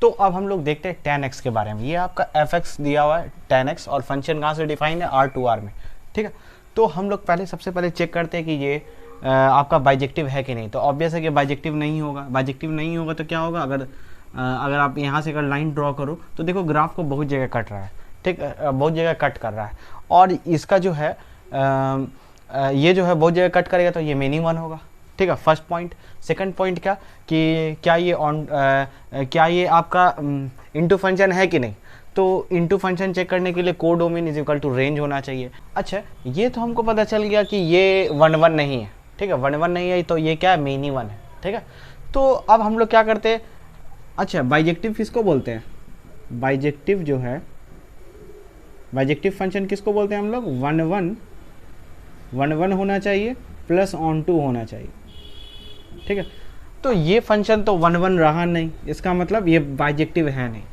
तो अब हम लोग देखते हैं tan x के बारे में। ये आपका fx दिया हुआ है tan x, और फंक्शन कहाँ से डिफाइन है, R2R में, ठीक है। तो हम लोग सबसे पहले चेक करते हैं कि ये आपका बाइजेक्टिव है कि नहीं। तो ऑब्वियस है कि बाइजेक्टिव नहीं होगा। बाइजेक्टिव नहीं होगा तो क्या होगा, अगर आप यहाँ से अगर लाइन ड्रॉ करो तो देखो ग्राफ को बहुत जगह कट रहा है, ठीक, बहुत जगह कट कर रहा है, और इसका जो है ये जो है बहुत जगह कट करेगा, तो ये मिनिमम होगा, ठीक है, फर्स्ट पॉइंट। सेकंड पॉइंट क्या, कि क्या ये आपका इनटू फंक्शन है कि नहीं। तो इनटू फंक्शन चेक करने के लिए codomain is equal to range होना चाहिए। अच्छा, ये तो हमको पता चल गया कि ये 1 1 नहीं है, ठीक है, 1 1 नहीं है, तो ये क्या है, मिनिमम है, ठीक है। तो अब हम लोग क्या करते हैं, अच्छा बाइजेक्टिव किसको बोलते हैं, बाइजेक्टिव जो है, बाइजेक्टिव फंक्शन किसको बोलते हैं हम लोग, 1 1 होना चाहिए प्लस ऑन टू होना चाहिए, ठीक है। तो ये फंक्शन तो 1 1 रहा नहीं, इसका मतलब ये बाइजेक्टिव है नहीं,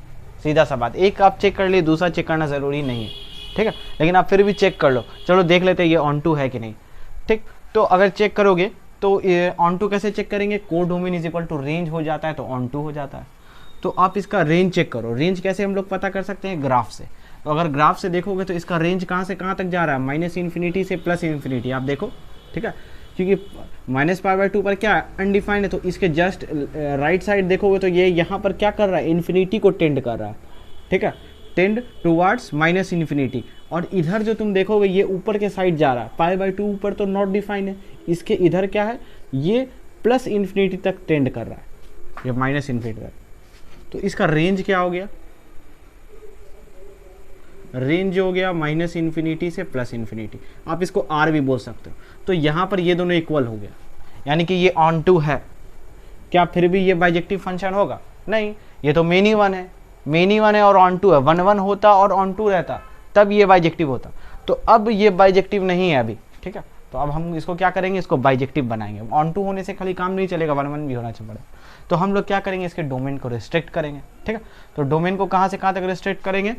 सीधा सा बात। एक आप चेक कर लिए, दूसरा चेक करना ज़रूरी नहीं है, ठीक है, लेकिन आप फिर भी चेक कर लो। चलो देख लेते हैं ये ऑन टू है कि नहीं, ठीक। तो अगर चेक करोगे तो ये ऑन टू कैसे चेक करेंगे, codomain is equal to range हो जाता है तो ऑन टू हो जाता है। तो आप इसका रेंज चेक करो। रेंज कैसे हम लोग पता कर सकते हैं, ग्राफ से। तो अगर ग्राफ से देखोगे तो इसका रेंज कहाँ से कहाँ तक जा रहा है, -∞ से +∞, आप देखो, ठीक है, क्योंकि -π/2 पर क्या अनडिफाइंड है, तो इसके जस्ट राइट साइड देखोगे तो ये यहाँ पर क्या कर रहा है, इन्फिनिटी को टेंड कर रहा है, ठीक है, टेंड टुवार्ड्स -∞। और इधर जो तुम देखोगे ये ऊपर के साइड जा रहा है, π/2 ऊपर तो नॉट डिफाइंड है, इसके इधर क्या है, ये +∞ तक टेंड कर रहा है, ये -∞ तक। तो इसका रेंज क्या हो गया, रेंज हो गया -∞ से +∞। आप इसको R भी बोल सकते हो। तो यहाँ पर ये दोनों इक्वल हो गया, यानी कि ये ऑन टू है। क्या फिर भी ये बाइजेक्टिव फंक्शन होगा, नहीं, ये तो मिनिमम है, मिनिमम है और ऑन टू है। 1 1 होता और ऑन टू रहता तब ये बाइजेक्टिव होता। तो अब ये बाइजेक्टिव नहीं है अभी, ठीक है। तो अब हम इसको क्या करेंगे, इसको बाइजेक्टिव बनाएंगे। ऑन टू होने से खाली काम नहीं चलेगा, 1 1 भी होना चाहिए। तो हम लोग क्या करेंगे, इसके डोमेन को रिस्ट्रिक्ट करेंगे, ठीक है। तो डोमेन को कहाँ से कहाँ तक रिस्ट्रिक्ट करेंगे,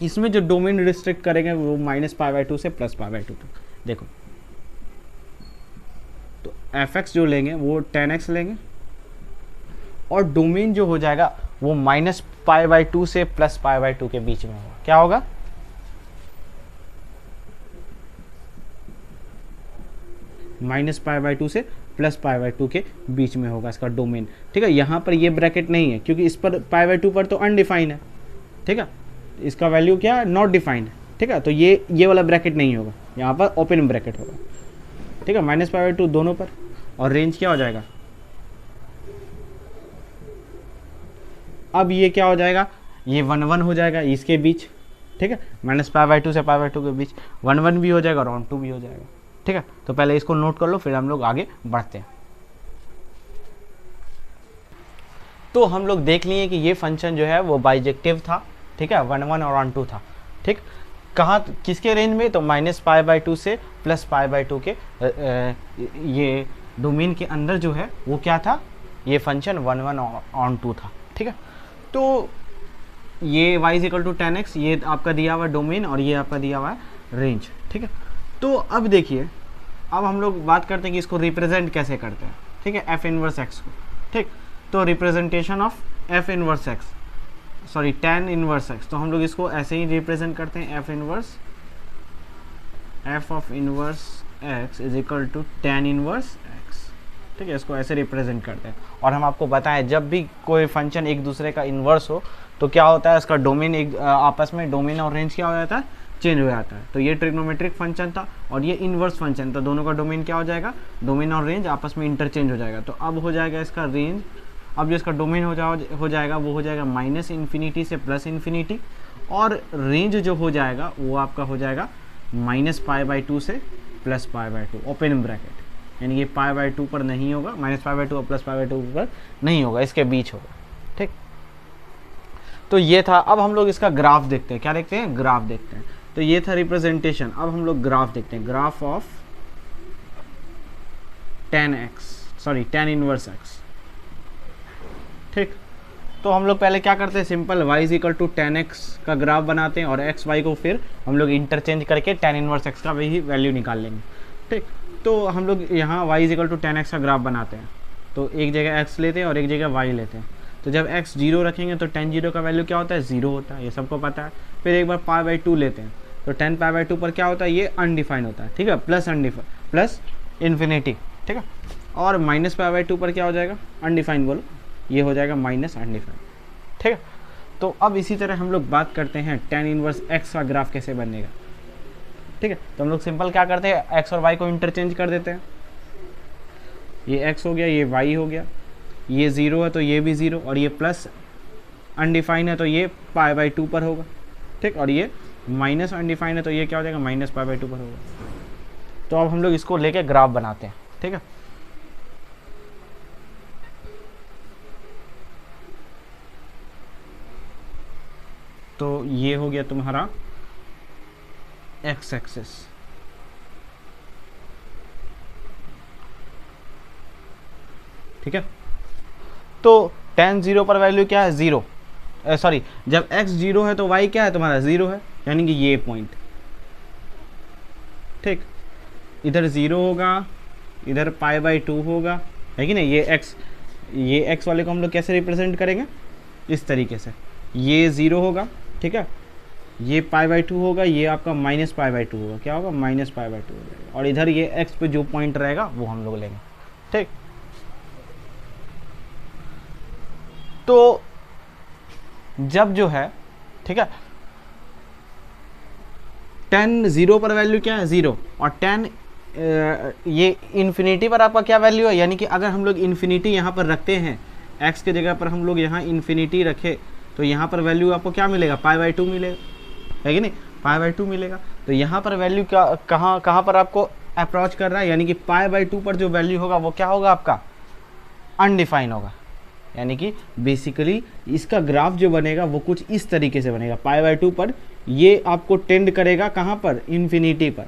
इसमें जो डोमेन रिस्ट्रिक्ट करेंगे वो -π/2 से +π/2 तक। देखो, तो fx जो लेंगे वो tan x लेंगे, और डोमेन जो हो जाएगा वो -π/2 से +π/2 के बीच में होगा। क्या होगा, -π/2 से +π/2 के बीच में होगा इसका डोमेन, ठीक है। यहाँ पर ये ब्रैकेट नहीं है, क्योंकि इस पर π/2 पर तो अनडिफाइंड है, ठीक है, इसका वैल्यू क्या है, नॉट डिफाइंड, ठीक है। तो ये वाला ब्रैकेट नहीं होगा, यहाँ पर ओपन ब्रैकेट होगा, ठीक है, -π/2 दोनों पर। और रेंज क्या हो जाएगा, अब ये क्या हो जाएगा, ये 1 1 हो जाएगा इसके बीच, ठीक है, -π/2 से π/2 के बीच 1 1 भी हो जाएगा और ऑन टू भी हो जाएगा, ठीक है। तो पहले इसको नोट कर लो, फिर हम लोग आगे बढ़ते हैं। तो हम लोग देख लिए कि ये फंक्शन जो है वो बाइजेक्टिव था, ठीक है, 1 1 और ऑन टू था, ठीक। कहाँ, किसके रेंज में, तो -π/2 से +π/2 के ये डोमेन के अंदर जो है वो क्या था, ये फंक्शन 1 1 ऑन टू था, ठीक है। तो ये y = tan x, ये आपका दिया हुआ डोमेन और ये आपका दिया हुआ है रेंज, ठीक है। तो अब देखिए, अब हम लोग बात करते हैं कि इसको रिप्रेजेंट कैसे करते हैं, ठीक है, f इनवर्स x को, ठीक। तो representation of f inverse x, sorry tan inverse x, तो हम लोग इसको ऐसे ही रिप्रेजेंट करते हैं, f of inverse x is equal to tan inverse x, ठीक है, इसको ऐसे रिप्रेजेंट करते हैं। और हम आपको बताएं, जब भी कोई फंक्शन एक दूसरे का इन्वर्स हो तो क्या होता है, इसका डोमेन एक आपस में डोमेन और रेंज क्या हो जाता है, चेंज हो जाता है। तो ये ट्रिग्नोमेट्रिक फंक्शन था और ये इन्वर्स फंक्शन था, दोनों का डोमेन क्या हो जाएगा, डोमेन और रेंज आपस में इंटरचेंज हो जाएगा। तो अब हो जाएगा इसका रेंज, अब जो इसका डोमेन हो जाएगा वो हो जाएगा -∞ से +∞, और रेंज जो हो जाएगा वो आपका हो जाएगा -π/2 से +π/2 ओपन ब्रैकेट, यानी ये π/2 पर नहीं होगा, -π/2 और +π/2 पर नहीं होगा, इसके बीच होगा, ठीक। तो ये था। अब हम लोग इसका ग्राफ देखते हैं, क्या देखते हैं, ग्राफ देखते हैं। तो ये था रिप्रेजेंटेशन। अब हम लोग ग्राफ देखते हैं, graph of tan inverse x, ठीक। तो हम लोग पहले क्या करते हैं, सिंपल y = tan x का ग्राफ बनाते हैं और x y को फिर हम लोग इंटरचेंज करके tan इनवर्स x का वही वैल्यू निकाल लेंगे, ठीक। तो हम लोग यहाँ y = tan x का ग्राफ बनाते हैं, तो एक जगह x लेते हैं और एक जगह y लेते हैं। तो जब x 0 रखेंगे तो tan 0 का वैल्यू क्या होता है, 0 होता है, ये सबको पता है। फिर एक बार π/2 लेते हैं तो tan π/2 पर क्या होता है, ये अनडिफाइंड होता है, ठीक है, प्लस इन्फिनिटी, ठीक है। और माइनस π/2 पर क्या हो जाएगा, अनडिफाइंड बोलो, ये हो जाएगा माइनस अनडिफाइंड, ठीक है। तो अब इसी तरह हम लोग बात करते हैं tan इनवर्स x का ग्राफ कैसे बनेगा, ठीक है। तो हम लोग सिंपल क्या करते हैं, x और y को इंटरचेंज कर देते हैं, ये x हो गया, ये y हो गया, ये 0 है तो ये भी 0, और ये प्लस अनडिफाइंड है तो ये π/2 पर होगा, ठीक। और ये माइनस अनडिफाइंड है तो ये क्या हो जाएगा, माइनस π/2 पर होगा। तो अब हम लोग इसको लेके ग्राफ बनाते हैं, ठीक है। तो ये हो गया तुम्हारा x एक्सिस, ठीक है। तो tan 0 पर वैल्यू क्या है, 0, सॉरी, जब x 0 है तो y क्या है तुम्हारा, 0 है, यानी कि ये पॉइंट, ठीक। इधर 0 होगा, इधर π/2 होगा, है कि नहीं। ये x वाले को हम लोग कैसे रिप्रेजेंट करेंगे, इस तरीके से, ये 0 होगा, ठीक है, ये π/2 होगा, ये आपका माइनस π/2 होगा, क्या होगा, माइनस π/2 हो जाएगा, और इधर ये x पे जो पॉइंट रहेगा वो हम लोग लेंगे, ठीक। तो जब जो है, ठीक है, tan 0 पर वैल्यू क्या है, 0, और tan ये इन्फिनिटी पर आपका क्या वैल्यू है, यानी कि अगर हम लोग इन्फिनिटी यहाँ पर रखते हैं, x के जगह पर हम लोग यहाँ इन्फिनिटी रखे तो यहाँ पर वैल्यू आपको क्या मिलेगा, π/2 मिलेगा, है कि नहीं, π/2 मिलेगा। तो यहाँ पर वैल्यू क्या, कहाँ पर आपको अप्रोच कर रहा है, यानी कि π/2 पर जो वैल्यू होगा वो क्या होगा, आपका अनडिफाइन होगा, यानी कि बेसिकली इसका ग्राफ जो बनेगा वो कुछ इस तरीके से बनेगा, π/2 पर ये आपको टेंड करेगा कहाँ पर, इन्फिनिटी पर,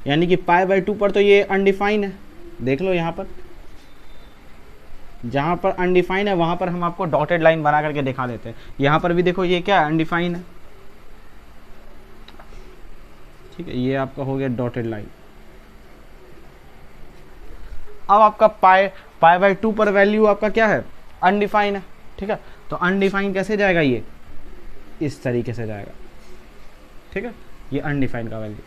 यानी कि π/2 पर तो ये अनडिफाइन है, देख लो यहाँ पर, जहाँ पर अनडिफाइन है वहाँ पर हम आपको डॉटेड लाइन बना करके दिखा देते हैं। यहाँ पर भी देखो ये क्या है, अनडिफाइन है, ठीक है, ये आपका हो गया डॉटेड लाइन। अब आपका π/2 पर वैल्यू आपका क्या है, अनडिफाइन है, ठीक है। तो अनडिफाइन कैसे जाएगा, ये इस तरीके से जाएगा, ठीक है, ये अनडिफाइन का वैल्यू।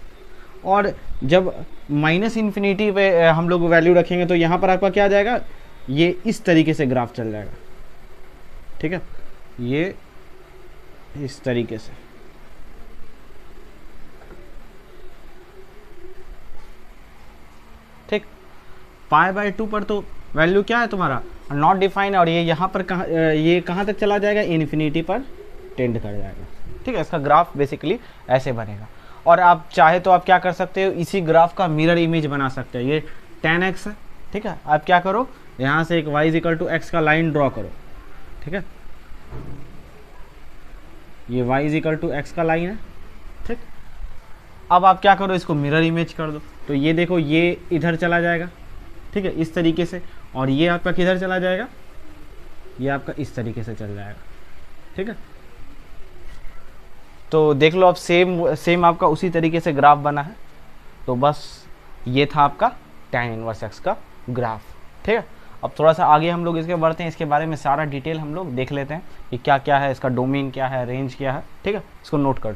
और जब माइनस इन्फिनिटी पे हम लोग वैल्यू रखेंगे तो यहाँ पर आपका क्या आ जाएगा, ये इस तरीके से ग्राफ चल जाएगा, ठीक है, ये इस तरीके से, ठीक। π/2 पर तो वैल्यू क्या है तुम्हारा, नॉट डिफाइन है, और ये यहाँ पर ये कहाँ तक चला जाएगा, इन्फिनिटी पर टेंड कर जाएगा, ठीक है। इसका ग्राफ बेसिकली ऐसे बनेगा। और आप चाहे तो आप क्या कर सकते हो, इसी ग्राफ का मिरर इमेज बना सकते हो। ये tan x है, ठीक है, आप क्या करो, यहाँ से एक y = x का लाइन ड्रॉ करो, ठीक है, ये y = x का लाइन है, ठीक। अब आप क्या करो, इसको मिरर इमेज कर दो, तो ये देखो ये इधर चला जाएगा, ठीक है, इस तरीके से, और ये आपका किधर चला जाएगा, ये आपका इस तरीके से चल जाएगा, ठीक है। तो देख लो अब सेम आपका उसी तरीके से ग्राफ बना है। तो बस ये था आपका tan इनवर्स x का ग्राफ, ठीक है। अब थोड़ा सा आगे हम लोग इसके बढ़ते हैं, इसके बारे में सारा डिटेल हम लोग देख लेते हैं कि क्या क्या है, इसका डोमेन क्या है, रेंज क्या है, ठीक है, इसको नोट कर।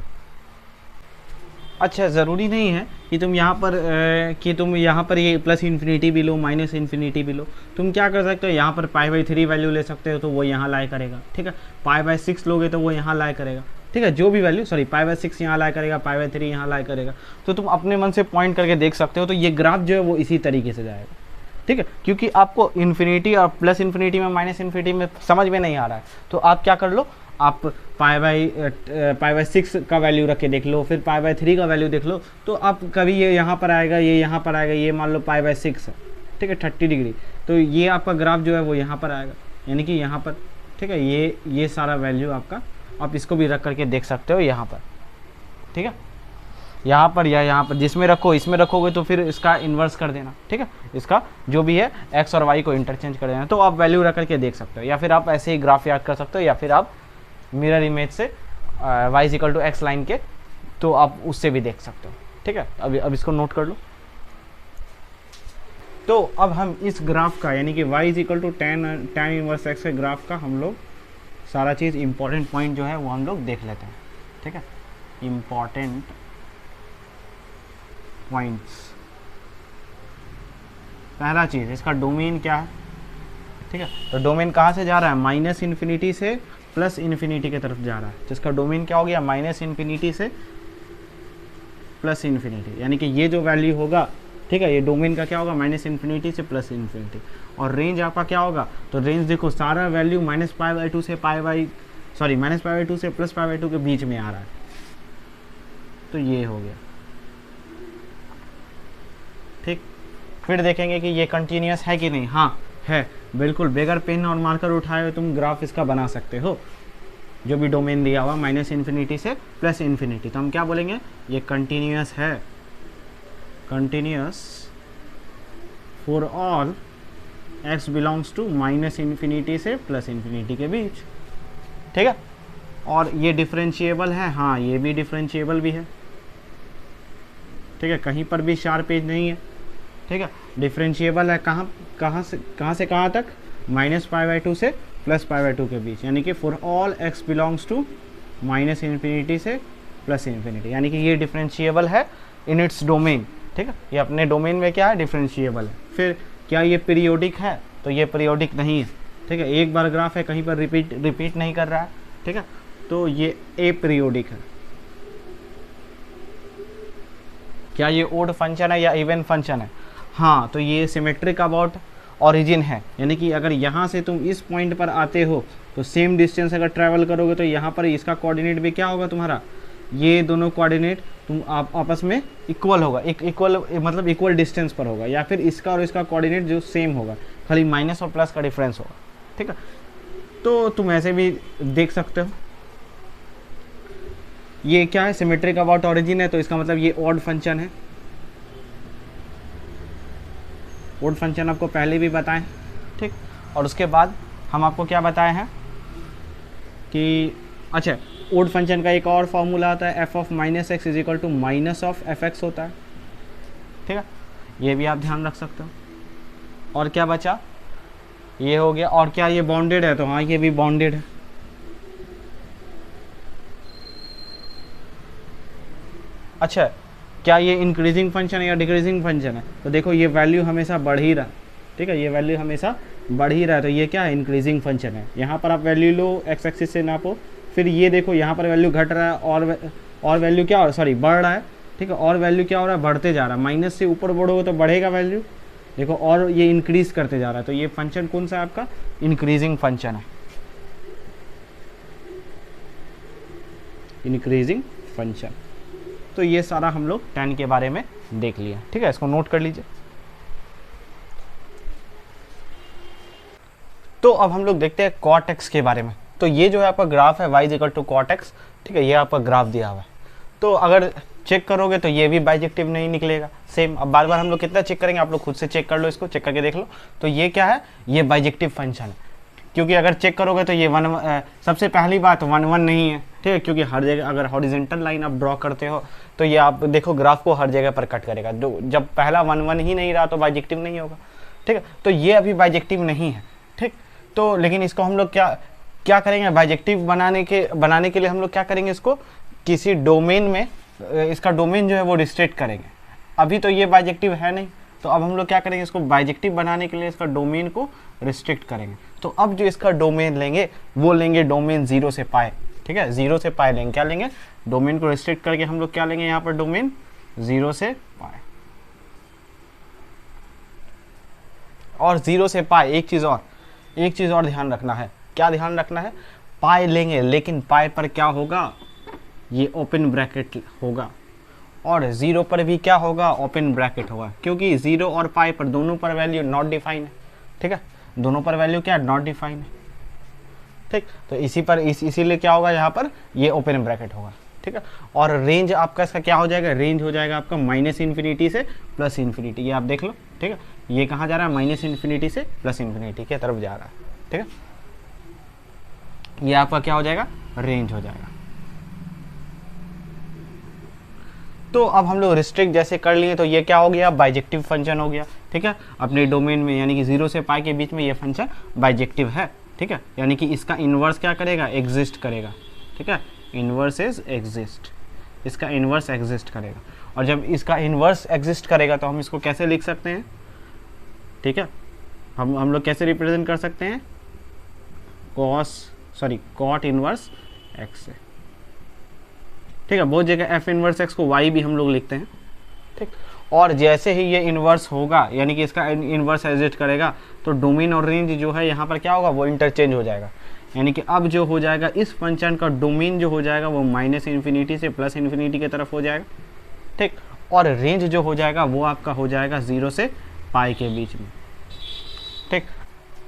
अच्छा, ज़रूरी नहीं है कि तुम यहाँ पर ये प्लस इन्फिनिटी भी लो, माइनस इन्फिनिटी भी लो। तुम क्या कर सकते हो, यहाँ पर π/3 वैल्यू ले सकते हो तो वो यहाँ लाई करेगा, ठीक है। π/6 लोगे तो वो यहाँ लाई करेगा, ठीक है, जो भी वैल्यू, सॉरी π/6 यहाँ लाई करेगा, π/3 यहाँ लाई करेगा। तो तुम अपने मन से पॉइंट करके देख सकते हो। तो ये ग्राफ जो है वो इसी तरीके से जाएगा, ठीक है, क्योंकि आपको इन्फिनिटी और प्लस इन्फिनिटी में, माइनस इन्फिनिटी में समझ में नहीं आ रहा है। तो आप क्या कर लो, आप π/6 का वैल्यू रख के देख लो, फिर π/3 का वैल्यू देख लो। तो आप कभी ये यहाँ पर आएगा, ये यहाँ पर आएगा, ये मान लो π/6 है, ठीक है, 30 डिग्री। तो ये आपका ग्राफ जो है वो यहाँ पर आएगा, यानी कि यहाँ पर, ठीक है, ये सारा वैल्यू आपका, आप इसको भी रख करके देख सकते हो यहाँ पर, ठीक है, यहाँ पर या यहाँ पर, जिसमें रखो, इसमें रखोगे तो फिर इसका इन्वर्स कर देना, ठीक है, इसका जो भी है x और y को इंटरचेंज कर देना। तो आप वैल्यू रख करके देख सकते हो, या फिर आप ऐसे ही ग्राफ याद कर सकते हो, या फिर आप मिरर इमेज से y = x लाइन के, तो आप उससे भी देख सकते हो, ठीक है। अब इसको नोट कर लो। तो अब हम इस ग्राफ का, यानी कि y = tan इनवर्स x के ग्राफ का हम लोग सारा चीज़ इंपॉर्टेंट पॉइंट जो है वो हम लोग देख लेते हैं, ठीक है। इंपॉर्टेंट पॉइंट्स, पहला चीज़ इसका डोमेन क्या है, ठीक है। तो डोमेन कहाँ से जा रहा है, माइनस इन्फिनिटी से प्लस इन्फिनिटी की तरफ जा रहा है, जिसका डोमेन क्या हो गया, माइनस इन्फिनिटी से प्लस इन्फिनिटी, यानी कि ये जो वैल्यू होगा, ठीक है, ये डोमेन का क्या होगा, माइनस इन्फिनिटी से प्लस इन्फिनिटी। और रेंज आपका क्या होगा, तो रेंज देखो सारा value minus pi by two से माइनस पाई बाई टू से प्लस पाई बाई टू के बीच में आ रहा है, तो ये हो गया, ठीक। फिर देखेंगे कि ये कंटिन्यूस है कि नहीं, हाँ है, बिल्कुल, बगैर पेन और मार्कर उठाए हुए तुम ग्राफ इसका बना सकते हो, जो भी डोमेन दिया हुआ माइनस इन्फिनिटी से प्लस इन्फिनिटी। तो हम क्या बोलेंगे, ये कंटिन्यूस है, continuous for all x belongs to minus infinity से प्लस इन्फिनिटी के बीच, ठीक है। और ये डिफरेंशिएबल है, हाँ ये भी डिफरेंशिएबल भी है, ठीक है, कहीं पर भी शार्प एज नहीं है, ठीक है, डिफरेंशिएबल है, कहाँ से कहाँ तक, माइनस पाई बाई टू से प्लस पाई बाई टू के बीच, यानी कि for all x belongs to minus infinity से प्लस इन्फिनिटी, यानी कि ये डिफरेंशिएबल है इन इट्स डोमेन, ठीक है, ये अपने डोमेन में क्या है, डिफरेंशिएबल है। फिर क्या ये पीरियोडिक है, तो ये पीरियोडिक नहीं है, ठीक है, एक बार ग्राफ है, कहीं पर रिपीट नहीं कर रहा है, ठीक है, तो ये अपीरियोडिक है। क्या ये ओड फंक्शन है या इवन फंक्शन है, हाँ, तो ये सिमेट्रिक अबाउट ओरिजिन है, यानी कि अगर यहाँ से तुम इस पॉइंट पर आते हो तो सेम डिस्टेंस अगर ट्रैवल करोगे तो यहाँ पर इसका कोऑर्डिनेट भी क्या होगा तुम्हारा, ये दोनों कोऑर्डिनेट तुम आपस में इक्वल होगा, इक्वल मतलब इक्वल डिस्टेंस पर होगा, या फिर इसका और इसका कोऑर्डिनेट जो सेम होगा, खाली माइनस और प्लस का डिफरेंस होगा, ठीक है। तो तुम ऐसे भी देख सकते हो, ये क्या है, सिमेट्रिक अबाउट ओरिजिन है, तो इसका मतलब ये ऑड फंक्शन है। ऑड फंक्शन आपको पहले भी बताएं, ठीक। और उसके बाद हम आपको क्या बताए हैं कि अच्छा, ऑड फंक्शन का एक और फॉर्मूला आता है, F of minus X is equal to minus of F X होता है, ठीक है, ये भी आप ध्यान रख सकते हो। और क्या बचा, ये हो गया। और क्या ये बाउंडेड है, तो हाँ ये भी बाउंडेड है। अच्छा, क्या ये इंक्रीजिंग फंक्शन है या डिक्रीजिंग फंक्शन है, तो देखो ये वैल्यू हमेशा बढ़ ही रहा है, ठीक है, ये वैल्यू हमेशा बढ़ ही रहा है, तो ये क्या है, इंक्रीजिंग फंक्शन है। यहाँ पर आप वैल्यू लो, एक्स एक्सिस से नापो, फिर ये देखो यहाँ पर वैल्यू घट रहा है और वैल्यू क्या हो रहा है, सॉरी बढ़ रहा है, ठीक है, और वैल्यू क्या हो रहा है, बढ़ते जा रहा है, माइनस से ऊपर बढ़ोगे तो बढ़ेगा वैल्यू, देखो, और ये इंक्रीज करते जा रहा है, तो ये फंक्शन कौन सा है आपका, इंक्रीजिंग फंक्शन है, इंक्रीजिंग फंक्शन। तो ये सारा हम लोग tan के बारे में देख लिया, ठीक है, इसको नोट कर लीजिए। तो अब हम लोग देखते हैं cot x के बारे में। तो ये जो है आपका ग्राफ है y equal to cot x, ठीक है, ये आपका ग्राफ दिया हुआ है। तो अगर चेक करोगे तो ये भी बाइजेक्टिव नहीं निकलेगा, सेम। अब बार बार हम लोग कितना चेक करेंगे, आप लोग खुद से चेक कर लो, इसको चेक करके देख लो। तो ये क्या है, ये बाइजेक्टिव फंक्शन है, क्योंकि अगर चेक करोगे तो ये सबसे पहली बात 1 1 नहीं है, ठीक है, क्योंकि हर जगह अगर हॉरिजॉन्टल लाइन आप ड्रॉ करते हो तो ये आप देखो ग्राफ को हर जगह पर कट करेगा, जब पहला 1 1 ही नहीं रहा तो बाइजेक्टिव नहीं होगा, ठीक है। तो ये अभी बाइजेक्टिव नहीं है, ठीक। तो लेकिन इसको हम लोग क्या करेंगे, बाइजेक्टिव बनाने के लिए हम लोग क्या करेंगे, इसको किसी डोमेन में, इसका डोमेन जो है वो रिस्ट्रिक्ट करेंगे। अभी तो ये बाइजेक्टिव है नहीं, तो अब हम लोग क्या करेंगे, इसको बाइजेक्टिव बनाने के लिए इसका डोमेन को रिस्ट्रिक्ट करेंगे। तो अब जो इसका डोमेन लेंगे वो लेंगे डोमेन 0 से पाए, ठीक है, 0 से पाए लेंगे। क्या लेंगे, डोमेन को रिस्ट्रिक्ट करके हम लोग क्या लेंगे, यहाँ पर डोमेन 0 से पाए। और 0 से पाए एक चीज़ और ध्यान रखना है, क्या ध्यान रखना है, पाए लेंगे, लेकिन पाए पर क्या होगा, ये ओपन ब्रैकेट होगा, और 0 पर भी क्या होगा, ओपन ब्रैकेट होगा, क्योंकि 0 और पाई पर दोनों पर वैल्यू नॉट डिफाइन है, ठीक है, दोनों पर वैल्यू क्या है, नॉट डिफाइन है, ठीक। तो इसीलिए क्या होगा, यहाँ पर ये ओपन ब्रैकेट होगा, ठीक है। और रेंज आपका इसका क्या हो जाएगा, रेंज हो जाएगा आपका माइनस इन्फिनिटी से प्लस इन्फिनिटी, ये आप देख लो, ठीक है, ये कहाँ जा रहा है, माइनस इन्फिनिटी से प्लस इन्फिनिटी की तरफ जा रहा है, ठीक है। ये आपका क्या हो जाएगा, रेंज हो जाएगा। तो अब हम लोग रिस्ट्रिक्ट जैसे कर लिए, तो ये क्या हो गया, बाइजेक्टिव फंक्शन हो गया, ठीक है, अपने डोमेन में, यानी कि 0 से पाई के बीच में ये फंक्शन बाइजेक्टिव है, ठीक है, यानी कि इसका इन्वर्स क्या करेगा, एग्जिस्ट करेगा, ठीक है, इन्वर्स इज एग्जिस्ट, इसका इन्वर्स एग्जिस्ट करेगा। और जब इसका इन्वर्स एग्जिस्ट करेगा तो हम इसको कैसे लिख सकते हैं, ठीक है, हम लोग कैसे रिप्रेजेंट कर सकते हैं, कॉट इनवर्स एक्स से, ठीक है। बहुत जगह एफ इनवर्स एक्स को वाई भी हम लोग लिखते हैं, ठीक। और जैसे ही ये इन्वर्स होगा, यानी कि इसका इन्वर्स एग्जिस्ट करेगा, तो डोमेन और रेंज जो है यहाँ पर क्या होगा, वो इंटरचेंज हो जाएगा। यानी कि अब जो हो जाएगा, इस फंक्शन का डोमेन जो हो जाएगा वो -∞ से +∞ की तरफ हो जाएगा, ठीक। और रेंज जो हो जाएगा वो आपका हो जाएगा 0 से पाई के बीच में, ठीक।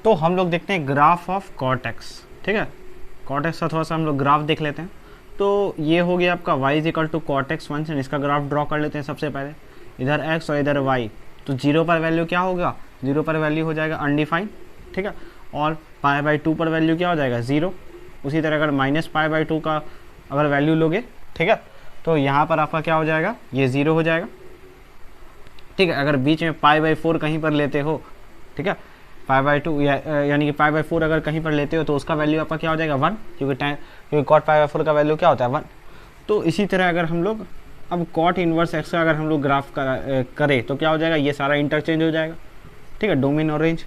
तो हम लोग देखते हैं ग्राफ ऑफ कॉट एक्स, ठीक है। कॉट एक्स का थोड़ा सा हम लोग ग्राफ देख लेते हैं। तो ये हो गया आपका y = कॉट एक्स फंक्शन, इसका ग्राफ ड्रॉ कर लेते हैं सबसे पहले, इधर x और इधर y। तो 0 पर वैल्यू क्या होगा, 0 पर वैल्यू हो जाएगा अनडिफाइंड, ठीक है। और π/2 पर वैल्यू क्या हो जाएगा, 0। उसी तरह अगर -π/2 का अगर वैल्यू लोगे, ठीक है, तो यहाँ पर आपका क्या हो जाएगा, ये 0 हो जाएगा, ठीक है। अगर बीच में π/4 कहीं पर लेते हो, ठीक है, π/2 यानी कि π/4 अगर कहीं पर लेते हो तो उसका वैल्यू आपका क्या हो जाएगा 1, क्योंकि cot π/4 का वैल्यू क्या होता है 1। तो इसी तरह अगर हम लोग अब कॉट इनवर्स एक्स का अगर हम लोग ग्राफ करें तो क्या हो जाएगा, ये सारा इंटरचेंज हो जाएगा, ठीक है। डोमेन और रेंज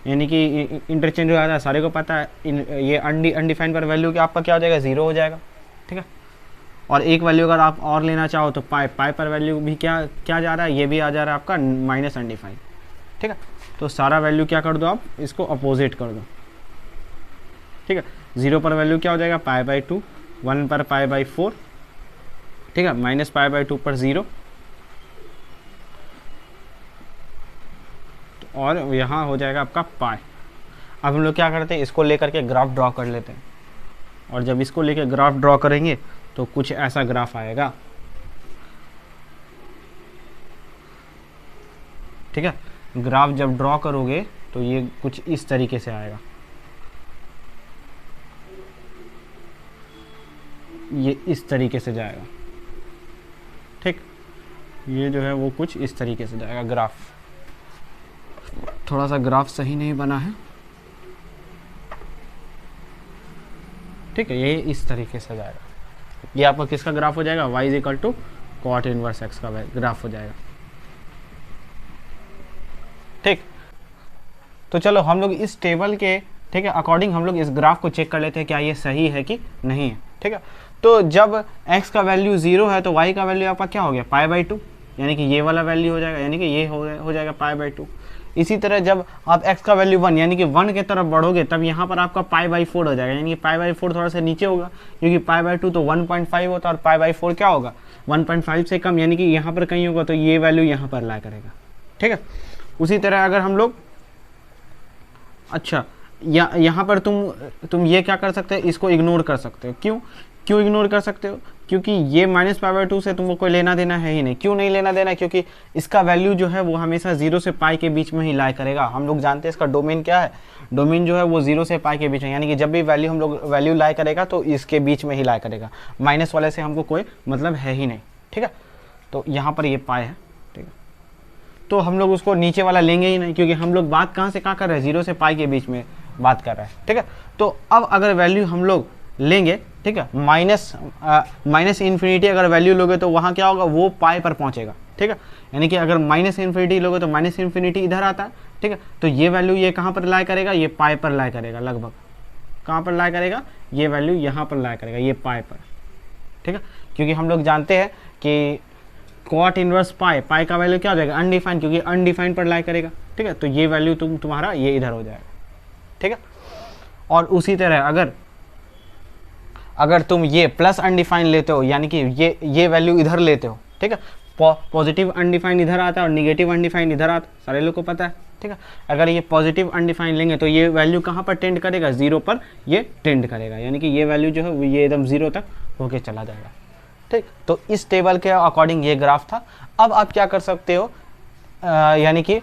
यानी कि इंटरचेंज हो जाता है, सारे को पता है। ये अनडिफाइंड पर वैल्यू आपका क्या हो जाएगा, 0 हो जाएगा, ठीक है। और एक वैल्यू अगर आप और लेना चाहो तो पाई पर वैल्यू भी क्या जा रहा है, ये भी आ जा रहा है आपका माइनस अनडिफाइंड, ठीक है। तो सारा वैल्यू क्या कर दो, आप इसको अपोजिट कर दो, ठीक है। 0 पर वैल्यू क्या हो जाएगा, π/2, 1 पर π/4, ठीक है, -π/2 पर 0, और यहाँ हो जाएगा आपका पाई। अब हम लोग क्या करते हैं, इसको लेकर के ग्राफ ड्रॉ कर लेते हैं। और जब इसको लेकर ग्राफ ड्रॉ करेंगे तो कुछ ऐसा ग्राफ आएगा, ठीक है। ग्राफ जब ड्रॉ करोगे तो ये कुछ इस तरीके से आएगा, ये इस तरीके से जाएगा, ठीक। ये जो है वो कुछ इस तरीके से जाएगा ग्राफ। थोड़ा सा ग्राफ सही नहीं बना है, ठीक है। ये इस तरीके से जाएगा, ये आपका किसका ग्राफ हो जाएगा, y = कॉट इनवर्स एक्स का ग्राफ हो जाएगा, ठीक। तो चलो हम लोग इस टेबल के, ठीक है, अकॉर्डिंग हम लोग इस ग्राफ को चेक कर लेते हैं क्या ये सही है कि नहीं है, ठीक है। तो जब x का वैल्यू 0 है तो y का वैल्यू आपका क्या हो गया, π/2, यानी कि ये वाला वैल्यू हो जाएगा, यानी कि ये हो जाएगा π/2। इसी तरह जब आप x का वैल्यू 1 यानी कि 1 की तरफ बढ़ोगे तब यहाँ पर आपका π/4 हो जाएगा, यानी कि π/4 थोड़ा सा नीचे होगा, क्योंकि π/2 तो 1.5 होता है और π/4 क्या होगा 1.5 से कम, यानी कि यहाँ पर कहीं होगा, तो ये वैल्यू यहाँ पर ला करेगा, ठीक है। उसी तरह अगर हम लोग, अच्छा, यहाँ पर तुम ये क्या कर सकते हो, इसको इग्नोर कर सकते हो। क्यों इग्नोर कर सकते हो, क्योंकि ये -π/2 से तुमको कोई लेना देना है ही नहीं। क्यों नहीं लेना देना, क्योंकि इसका वैल्यू जो है वो हमेशा 0 से पाई के बीच में ही लाई करेगा। हम लोग जानते हैं इसका डोमेन क्या है, डोमेन जो है वो 0 से पाई के बीच में, यानी कि जब भी वैल्यू लाई करेगा तो इसके बीच में ही लाई करेगा, माइनस वाले से हमको कोई मतलब है ही नहीं, ठीक है। तो यहाँ पर ये पाई है, ठीक है। तो हम लोग उसको नीचे वाला लेंगे ही नहीं, क्योंकि हम लोग बात कहाँ से कहाँ कर रहे हैं, 0 से पाई के बीच में बात कर रहे हैं, ठीक है। तो अब अगर वैल्यू हम लोग लेंगे, ठीक है, माइनस अगर वैल्यू लोगे तो वहाँ क्या होगा, वो पाई पर पहुँचेगा, ठीक है। यानी कि अगर -∞ लोगे तो -∞ इधर आता है, ठीक है। तो ये वैल्यू ये कहाँ पर लाई करेगा, ये पाई पर लाई करेगा, लगभग कहाँ पर लाई करेगा, ये वैल्यू यहाँ पर लाई करेगा, ये पाई पर, ठीक है। क्योंकि हम लोग जानते हैं कि कॉट इनवर्स पाई का वैल्यू क्या हो जाएगा, अनडिफाइंड, क्योंकि अनडिफाइंड पर लाई करेगा, ठीक है। तो ये वैल्यू तुम्हारा ये इधर हो जाएगा, ठीक है। और उसी तरह अगर तुम ये प्लस अनडिफाइंड लेते हो, यानी कि ये वैल्यू इधर लेते हो, ठीक है, पॉजिटिव अनडिफाइंड इधर आता है और निगेटिव अनडिफाइंड इधर आता है, सारे लोग को पता है, ठीक है। अगर ये पॉजिटिव अनडिफाइंड लेंगे तो ये वैल्यू कहाँ पर टेंड करेगा, 0 पर ये टेंड करेगा, यानी कि ये वैल्यू जो है ये एकदम 0 तक होके चला जाएगा, ठीक। तो इस टेबल के अकॉर्डिंग ये ग्राफ था। अब आप क्या कर सकते हो, यानी कि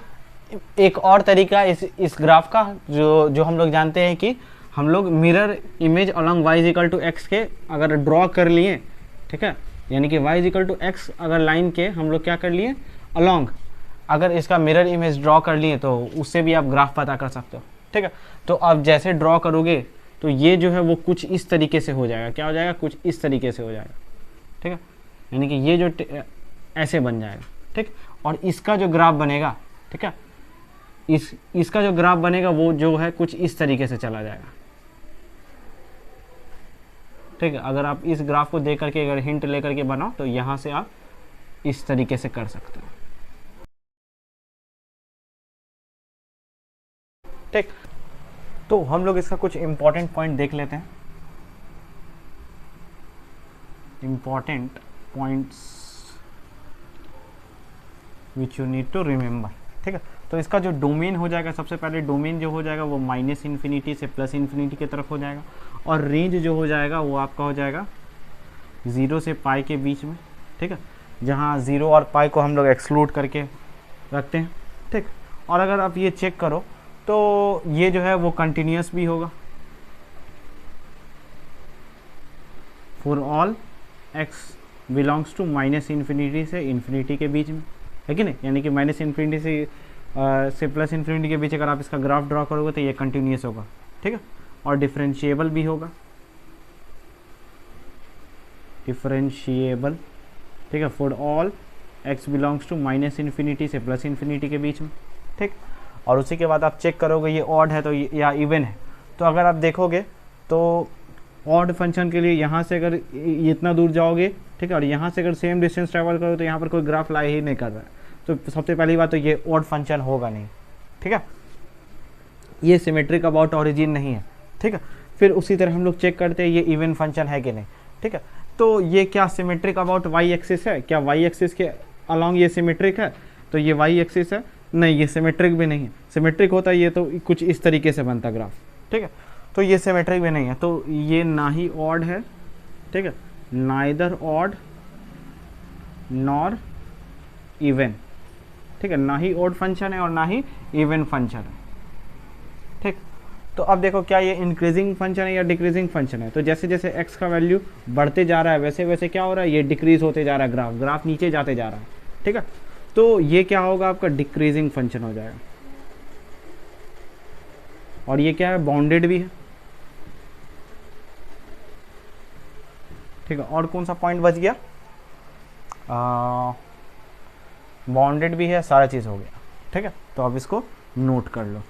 एक और तरीका इस ग्राफ का जो हम लोग जानते हैं कि हम लोग mirror image along y = x के अगर ड्रॉ कर लिए, ठीक है, यानी कि y = x अगर लाइन के हम लोग क्या कर लिए, अलॉन्ग अगर इसका मिरर इमेज ड्रॉ कर लिए तो उससे भी आप ग्राफ पता कर सकते हो, ठीक है। तो आप जैसे ड्रॉ करोगे तो ये जो है वो कुछ इस तरीके से हो जाएगा, क्या हो जाएगा, कुछ इस तरीके से हो जाएगा, ठीक है, यानी कि ये जो ऐसे बन जाएगा, ठीक। और इसका जो ग्राफ बनेगा, ठीक है, इसका जो ग्राफ बनेगा वो जो है कुछ इस तरीके से चला जाएगा, ठीक है। अगर आप इस ग्राफ को देख करके अगर हिंट लेकर के बनाओ तो यहाँ से आप इस तरीके से कर सकते हो, ठीक। तो हम लोग इसका कुछ इंपॉर्टेंट पॉइंट देख लेते हैं, important points which you need to remember, ठीक है। तो इसका जो डोमेन हो जाएगा, सबसे पहले डोमेन जो हो जाएगा वो -इन्फिनिटी से +इन्फिनिटी की तरफ हो जाएगा, और रेंज जो हो जाएगा वो आपका हो जाएगा 0 से पाई के बीच में, ठीक है, जहाँ 0 और पाई को हम लोग एक्सक्लूड करके रखते हैं, ठीक। और अगर आप ये चेक करो तो ये जो है वो कंटिन्यूस भी होगा for all x belongs to -minus infinity से इन्फिनिटी के बीच में, है कि नहीं, यानी कि -इन्फिनिटी से +इन्फिनिटी के बीच अगर आप इसका ग्राफ ड्रॉ करोगे तो ये कंटिन्यूस होगा, ठीक है। और डिफरेंशिएबल भी होगा, डिफरेंशिएबल, ठीक है, for all x belongs to -minus infinity से +इन्फिनिटी के बीच में, ठीक। और उसी के बाद आप चेक करोगे ये ऑड है तो या इवन है, तो अगर आप देखोगे तो ऑड फंक्शन के लिए यहाँ से अगर इतना दूर जाओगे, ठीक है, और यहाँ से अगर सेम डिस्टेंस ट्रैवल करो तो यहाँ पर कोई ग्राफ लाई ही नहीं कर रहा है, तो सबसे पहली बात तो ये ऑड फंक्शन होगा नहीं, ठीक है, ये सिमेट्रिक अबाउट ऑरिजिन नहीं है, ठीक है। फिर उसी तरह हम लोग चेक करते हैं ये इवन फंक्शन है कि नहीं, ठीक है। तो ये क्या सिमेट्रिक अबाउट वाई एक्सिस है, क्या वाई एक्सिस के अलॉन्ग ये सिमेट्रिक है, तो ये वाई एक्सिस है, नहीं ये सिमेट्रिक भी नहीं है, सिमेट्रिक होता है ये तो कुछ इस तरीके से बनता ग्राफ, ठीक है, तो ये सिमेट्रिक भी नहीं है, तो ये ना ही ऑड है, ठीक है, नाइदर ऑड नॉर इवन, ठीक है, ना ही ऑड फंक्शन है और ना ही इवन फंक्शन है, ठीक। तो अब देखो क्या ये इंक्रीजिंग फंक्शन है या डिक्रीजिंग फंक्शन है, तो जैसे जैसे x का वैल्यू बढ़ते जा रहा है वैसे वैसे क्या हो रहा है, ये डिक्रीज होते जा रहा है, ग्राफ नीचे जाते जा रहा है, ठीक है। तो ये क्या होगा, आपका डिक्रीजिंग फंक्शन हो जाएगा, और ये क्या है, बाउंडेड भी है, ठीक है। और कौन सा पॉइंट बच गया, बाउंडेड भी है, सारा चीज़ हो गया, ठीक है। तो आप इसको नोट कर लो।